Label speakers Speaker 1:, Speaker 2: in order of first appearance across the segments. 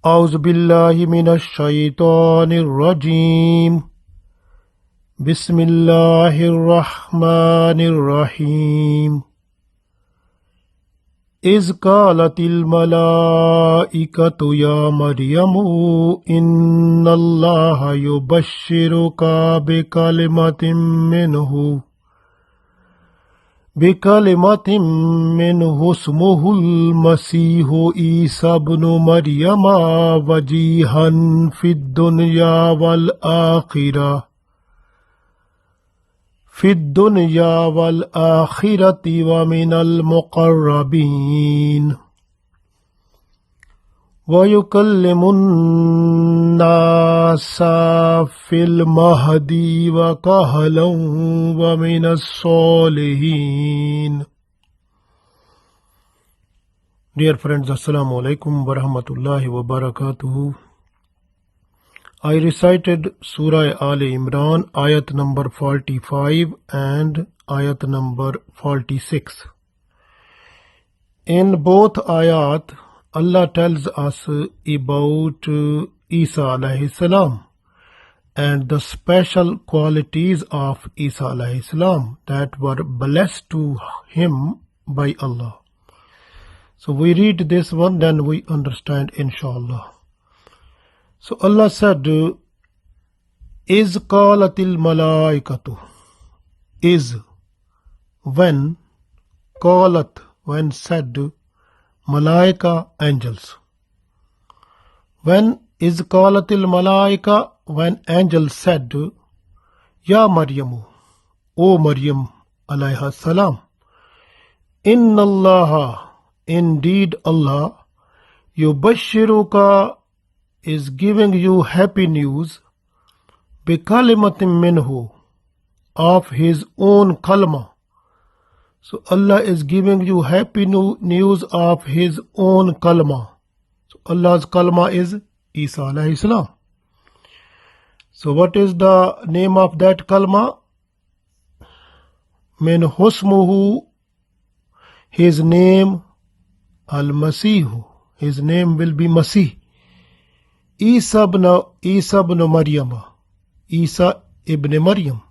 Speaker 1: أعوذ بالله من الشيطان الرجيم بسم الله الرحمن الرحيم إذ قالت الملائكة يا مريم إن الله يبشرك بكلمة منه اسمه المسيح عيسى ابن مريم وجيها في الدنيا والآخرة ومن المقربين ويكلم الناس في المهد وكهلا ومن الصالحين. Dear friends, Assalamu alaikum wa rahmatullahi wa barakatuhu. I recited Surah Aal-i-Imraan Ayat number 45 and Ayat number 46. In both ayat, Allah tells us about Isa alayhi salam and the special qualities of Isa alayhi salam that were blessed to him by Allah. So we read this one, then we understand inshallah. So Allah said, Iz qalatil malaikatu. Is, when, qalat, when said, Malaika, angels. When is qalatil malaika, when angels said, Ya Maryamu, O Maryam alayha salam, Inna Allah, indeed Allah, yubashiruka, is giving you happy news, bikalimatin minhu, of his own kalma. So Allah is giving you happy news of his own kalma. So Allah's kalma is Isa alayhi salam. So what is the name of that kalma? Min husmuhu, his name al-Masihu, his name will be Masih. Isa ibn Maryam, Isa ibn Maryam.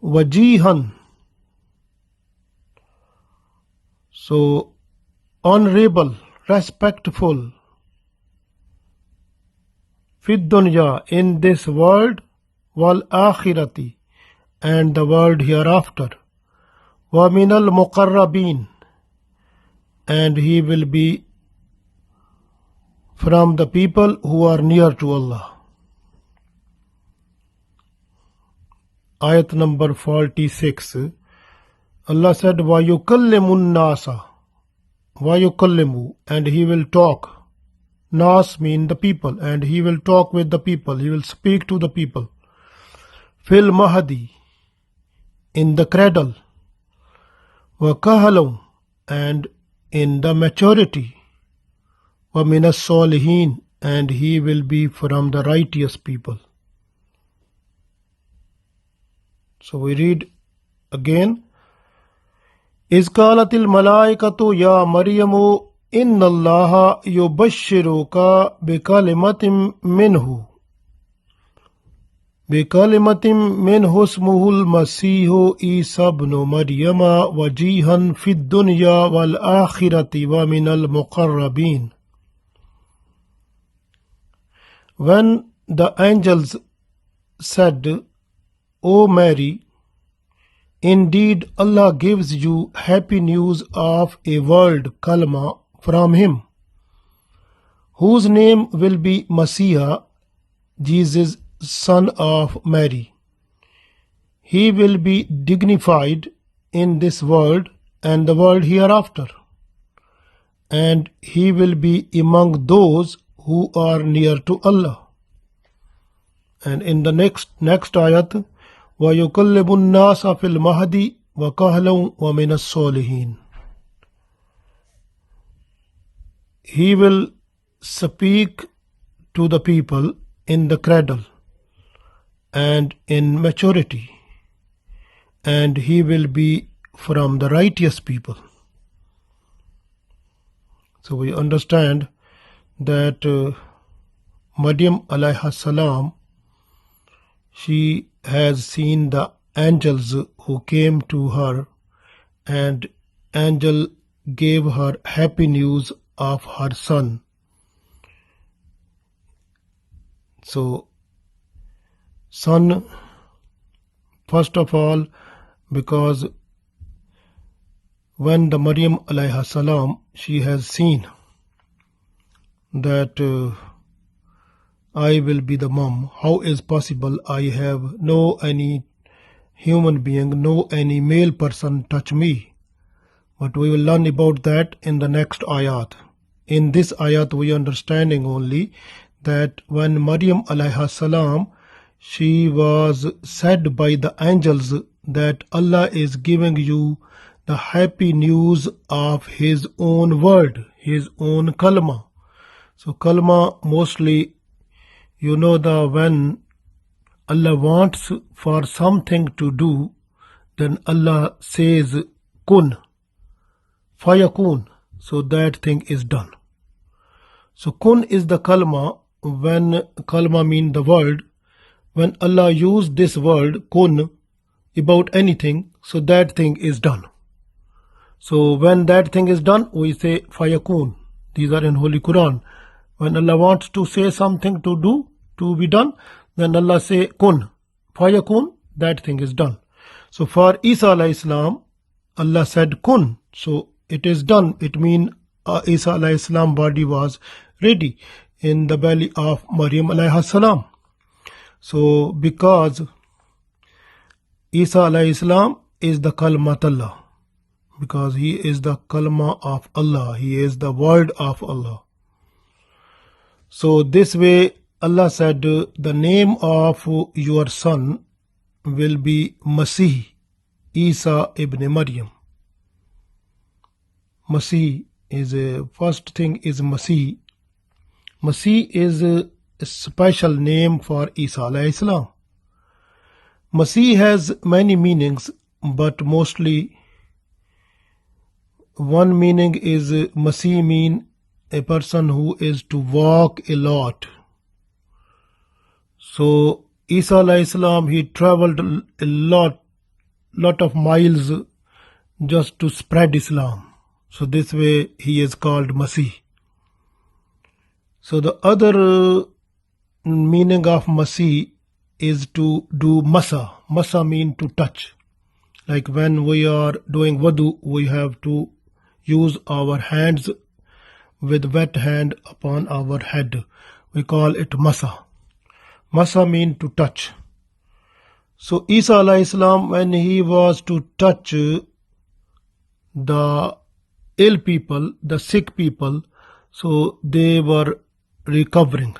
Speaker 1: Wajihan, so honorable, respectful. Fid dunya, in this world, wal akhirati, and the world hereafter. Wa minal muqarrabin, and he will be from the people who are near to Allah. Ayat number 46. Allah said, Wa yukallimun nasa. Wa yukallimu, and he will talk. Nas mean the people, and he will talk with the people. He will speak to the people. Fil mahdi, in the cradle. Wa kahalam, and in the maturity. Wa minas solihin, and he will be from the righteous people. So we read again. Iz qalatil malaikatu ya Maryamu inna Allaha yubashiruka bikalimatin minhu. Bikalimatin minhu ismuhul Masihu Isa ibn Maryama wajihan fid dunya wal akhirati wa minal muqarrabin. When the angels said, O Mary, indeed Allah gives you happy news of a world kalma from him, whose name will be Messiah, Jesus, son of Mary. He will be dignified in this world and the world hereafter, and he will be among those who are near to Allah. And in the next ayat, وَيُكَلِّمُ النَّاسَ فِي الْمَهْدِ وَكَهْلًا وَمِنَ الصَّالِحِينَ. He will speak to the people in the cradle and in maturity, and he will be from the righteous people. So we understand that Maryam alayha salam, she has seen the angels who came to her, and angel gave her happy news of her son. So son, first of all, because when the Maryam alayha salam, she has seen that I will be the mom. How is possible? I have no any human being, no any male person touch me. But we will learn about that in the next ayat. In this ayat we are understanding only that when Maryam alayha salam, she was said by the angels that Allah is giving you the happy news of His own word, His own kalma. So kalma mostly, when Allah wants for something to do, then Allah says kun, fayakun, so that thing is done. So kun is the kalma. When kalma means the word, when Allah used this word kun about anything, so that thing is done. So when that thing is done, we say fayakun. These are in Holy Quran. When Allah wants to say something to do, to be done, then Allah say kun, fayakun, that thing is done. So for Isa alayhi salam, Allah said kun, so it is done. It means Isa alayhi salam body was ready in the belly of Maryam alayhi salam. So because Isa alayhi salam is the kalmat Allah, because he is the kalma of Allah, he is the word of Allah. So this way Allah said the name of your son will be Masih, Isa ibn Maryam. Masih is first thing is Masih. Masih is a special name for Isa alayhi salam. Masih has many meanings, but mostly one meaning is Masih mean a person who is to walk a lot. So Isa alayhi salam, he traveled a lot of miles just to spread Islam. So this way he is called Masih. So the other meaning of Masih is to do masa. Masa mean to touch. Like when we are doing wudu, we have to use our hands with wet hand upon our head. We call it masa. Masa mean to touch. So Isa alayhi salam, when he was to touch the ill people, the sick people, so they were recovering.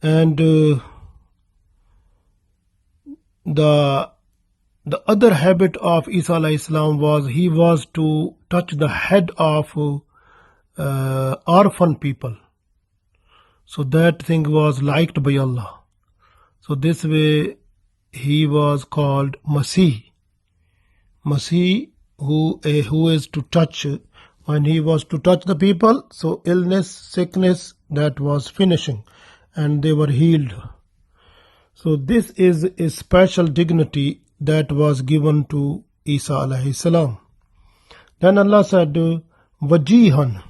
Speaker 1: And the other habit of Isa alayhi salam was he was to touch the head of orphan people. So that thing was liked by Allah. So this way he was called Masih. Masih, who is to touch. When he was to touch the people, so illness, sickness, that was finishing and they were healed. So this is a special dignity that was given to Isa alayhi salam. Then Allah said wajihan.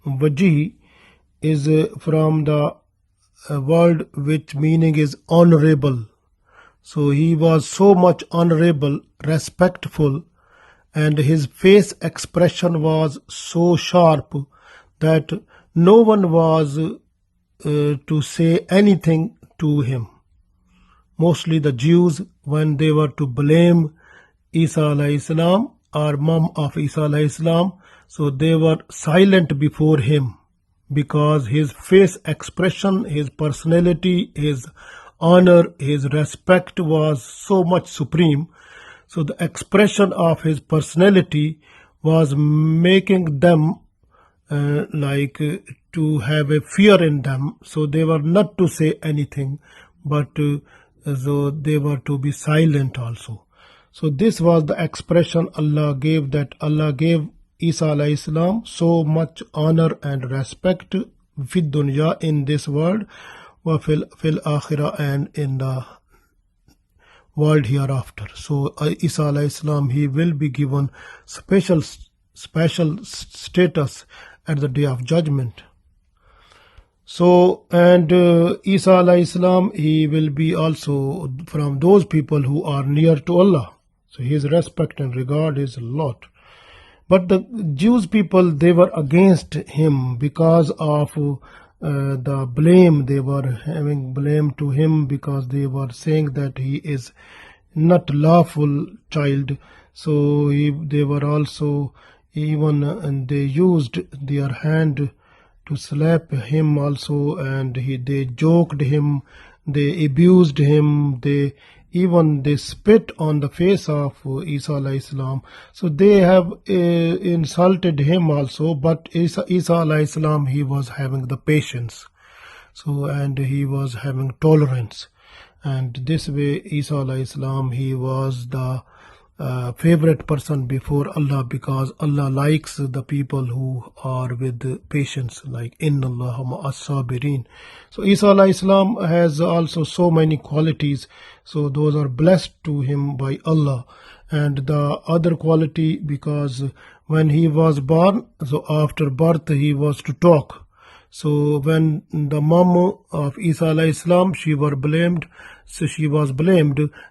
Speaker 1: Wajih is from the word which meaning is honorable. So he was so much honorable, respectful, and his face expression was so sharp that no one was to say anything to him. Mostly the Jews, when they were to blame Isa alayhi salam or mom of Isa alayhi salam, so they were silent before him, because his face expression, his personality, his honor, his respect was so much supreme. So the expression of his personality was making them to have a fear in them. So they were not to say anything, but so they were to be silent also. So this was the expression Allah gave, that Allah gave Isa alayhi salam so much honor and respect fid dunya, in this world, wa fil akhirah, and in the world hereafter. So Isa alayhi salam, he will be given special status at the day of judgment. So, and Isa alayhi salam, he will be also from those people who are near to Allah. So his respect and regard is a lot. But the Jews people, they were against him because of the blame they were having, blame to him, because they were saying that he is not lawful child. So they were also even, and they used their hand to slap him also, and they joked him, they abused him, they spit on the face of Isa alayhi salam. So they have insulted him also, but Isa alayhi salam, he was having the patience. So, and he was having tolerance. And this way Isa alayhi salam, he was the favorite person before Allah, because Allah likes the people who are with patience, like inna Allaha ma'as sabirin. So Isa alayhi salam has also so many qualities, so those are blessed to him by Allah. And the other quality, because when he was born, so after birth he was to talk. So when the mom of Isa alayhi salam, she was blamed,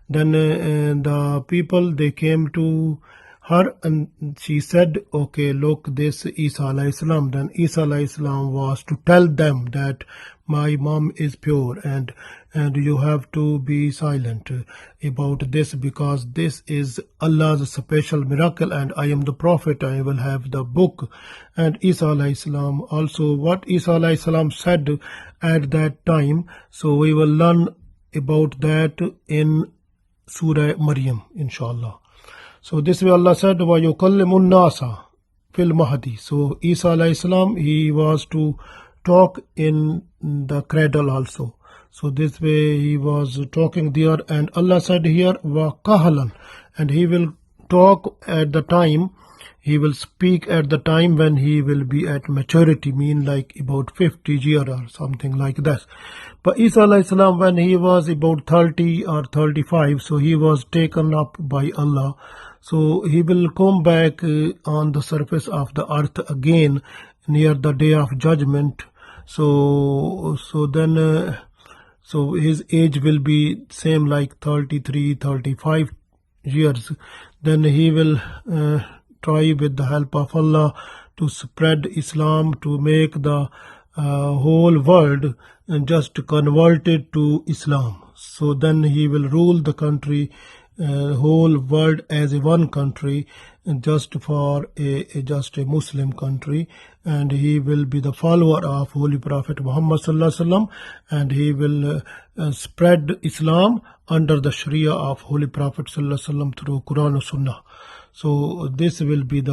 Speaker 1: then the people, they came to her and she said, okay, look, this Isa alayhi salam. Then Isa alayhi salam was to tell them that my mom is pure, and you have to be silent about this, because this is Allah's special miracle, and I am the prophet, I will have the book. And Isa alayhi salam also, what Isa alayhi salam said at that time, so we will learn about that in Surah Maryam, inshallah. So this way Allah said, wa yukallimun nasa fil mahdi. So Isa alayhi salam, he was to talk in the cradle also. So this way he was talking there, and Allah said here, wa kahalan, and he will talk at the time, he will speak at the time when he will be at maturity, mean like about 50 years or something like that. But Isa alayhi salam, when he was about 30 or 35, so he was taken up by Allah. So he will come back on the surface of the earth again near the day of judgment. So then so his age will be same like 33, 35 years. Then he will try with the help of Allah to spread Islam, to make the whole world just converted to Islam. So then he will rule the country, whole world as a one country, just for just a Muslim country, and he will be the follower of Holy Prophet Muhammad sallallahu alaihi wasallam, and he will spread Islam under the Sharia of Holy Prophet sallallahu alaihi wasallam through Quran and Sunnah. So this will be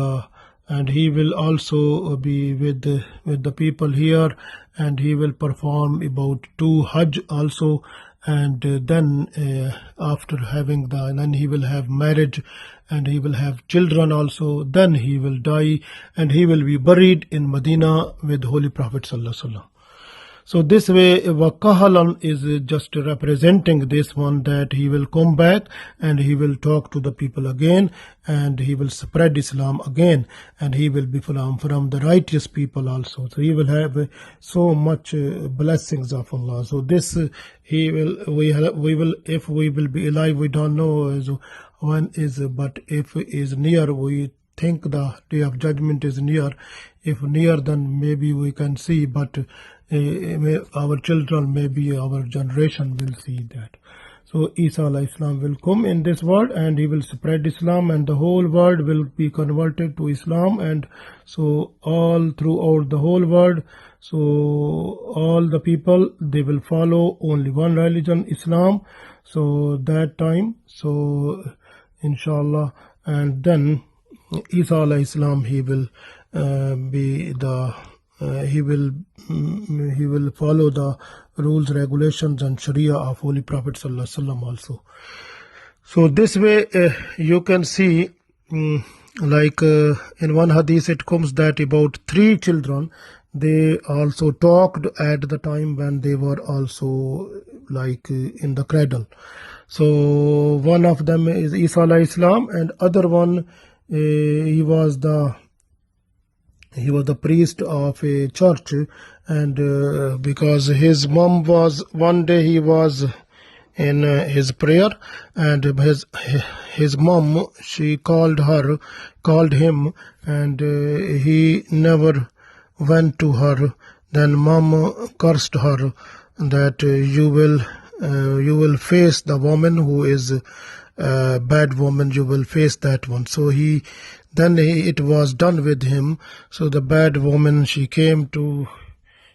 Speaker 1: and he will also be with the people here, and he will perform about 2 Hajj also, and then after having then he will have marriage, and he will have children also. Then he will die, and he will be buried in Medina with Holy Prophet sallallahu alaihi wasallam. So this way Wakahalan is just representing this one, that he will come back and he will talk to the people again, and he will spread Islam again, and he will be from the righteous people also. So he will have so much blessings of Allah. So this we will if we will be alive, we don't know when is, but if is near, we think the day of judgment is near. If near, then maybe we can see, but our children, maybe our generation will see that. So Isa alayhi salam will come in this world, and he will spread Islam, and the whole world will be converted to Islam. And so all throughout the whole world, so all the people, they will follow only one religion, Islam. So that time, so inshallah, and then Isa alayhi salam, he will be the he will follow the rules, regulations and Sharia of Holy Prophet sallallahu alaihi wasallam also. So this way you can see like in one hadith it comes that about 3 children, they also talked at the time when they were also like in the cradle. So one of them is Isa alayhi salam, and other one he was the priest of a church, and because his mom was, one day he was in his prayer, and his mom, she called him, and he never went to her. Then mom cursed her that you will face the woman who is a bad woman, you will face that one. So it was done with him. So the bad woman, she came to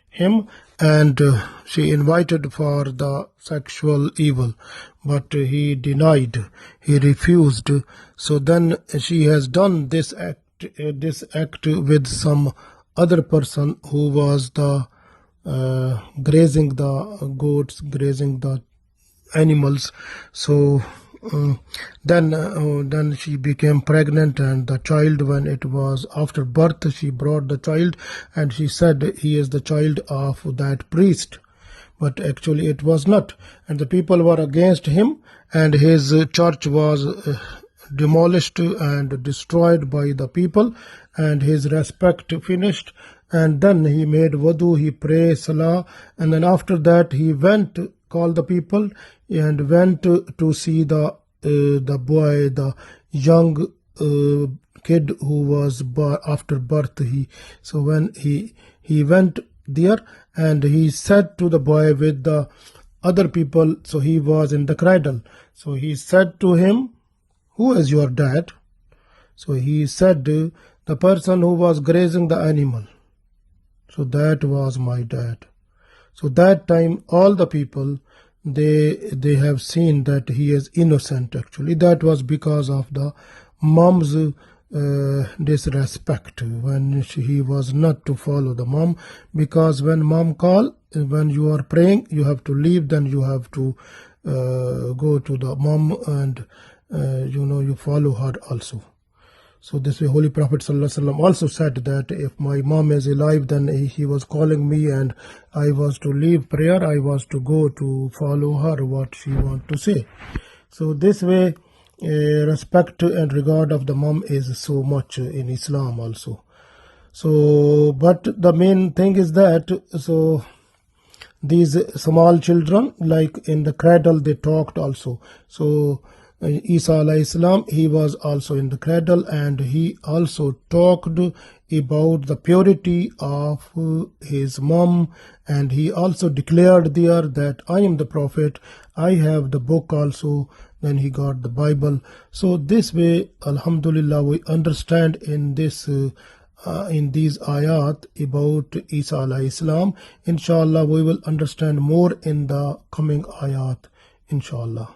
Speaker 1: him, and she invited for the sexual evil, but he denied, he refused. So then she has done this act with some other person who was the grazing the goats, grazing the animals. So then she became pregnant, and the child, when it was after birth, she brought the child, and she said he is the child of that priest, but actually it was not. And the people were against him, and his church was demolished and destroyed by the people, and his respect finished. And then he made wudu, he prayed Salah, and then after that he went, called the people, and went to see the boy, the young kid who was after birth. So when he went there, and he said to the boy with the other people, so he was in the cradle. So he said to him, "Who is your dad?" So he said, "The person who was grazing the animal." So that was my dad. So that time all the people, they have seen that he is innocent. Actually that was because of the mom's disrespect, when he was not to follow the mom, because when mom call, when you are praying, you have to leave, then you have to go to the mom, and you follow her also. So this way Holy Prophet ﷺ also said that if my mom is alive, then he was calling me and I was to leave prayer, I was to go to follow her, what she want to say. So this way respect and regard of the mom is so much in Islam also. So but the main thing is that, so these small children, like in the cradle, they talked also. So Isa alayhi salam, he was also in the cradle, and he also talked about the purity of his mom, and he also declared there that I am the prophet, I have the book also. Then he got the Bible. So this way, alhamdulillah, we understand in these ayat about Isa alayhi salam. Inshallah we will understand more in the coming ayat, inshallah.